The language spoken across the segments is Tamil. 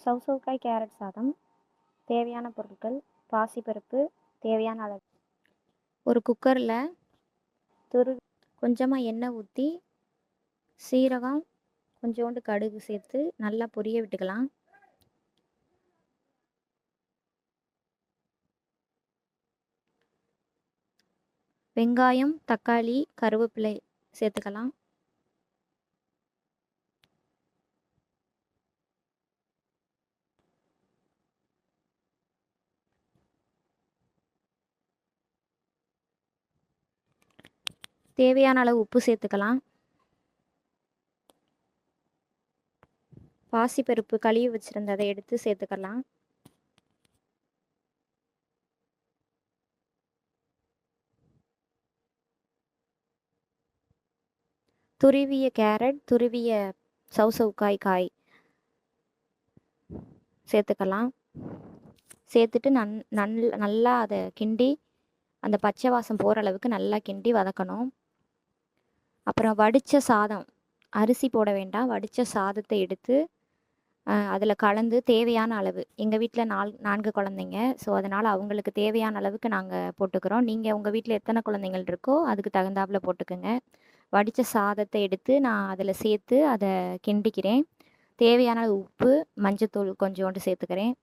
சௌசௌக்காய் கேரட் சாதம். தேவையான பொருட்கள்: பாசிப்பருப்பு தேவையான அளவு. ஒரு குக்கரில் கொஞ்சமாக எண்ணெய் ஊற்றி சீரகம் கொஞ்சோண்டு கடுகு சேர்த்து நல்லா பொரிய விட்டுக்கலாம். வெங்காயம், தக்காளி, கருவேப்பிலை சேர்த்துக்கலாம். தேவையான அளவு உப்பு சேர்த்துக்கலாம். பாசிப்பருப்பு கழுவி வச்சுருந்ததை எடுத்து சேர்த்துக்கலாம். துருவிய கேரட், துருவிய சௌசௌக்காய் சேர்த்துக்கலாம். சேர்த்துட்டு நல்லா அதை கிண்டி அந்த பச்சை வாசம் போகிற அளவுக்கு நல்லா கிண்டி வதக்கணும். அப்புறம் வடித்த சாதம், அரிசி போட வேண்டாம், வடித்த சாதத்தை எடுத்து அதில் கலந்து தேவையான அளவு, எங்கள் வீட்டில் 4 குழந்தைங்க, ஸோ அதனால் அவங்களுக்கு தேவையான அளவுக்கு நாங்கள் போட்டுக்கிறோம். நீங்கள் உங்கள் வீட்டில் எத்தனை குழந்தைங்கள் இருக்கோ அதுக்கு தகுந்தாப்பில் போட்டுக்கோங்க. வடித்த சாதத்தை எடுத்து நான் அதில் சேர்த்து அதை கிண்டிக்கிறேன். தேவையான உப்பு, மஞ்சத்தூள் கொஞ்சோண்டு சேர்த்துக்கிறேன்.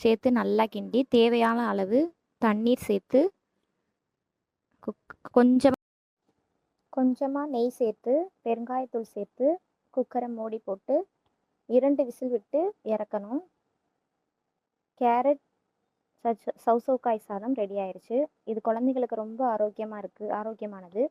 சேர்த்து நல்லா கிண்டி தேவையான அளவு தண்ணீர் சேர்த்து கொஞ்சமாக நெய் சேர்த்து பெருங்காயத்தூள் சேர்த்து குக்கரை மூடி போட்டு 2 விசில் விட்டு இறக்கணும். கேரட் சௌசௌக்காய் சாதம் ரெடி ஆயிடுச்சு. இது குழந்தைங்களுக்கு ரொம்ப ஆரோக்கியமானது.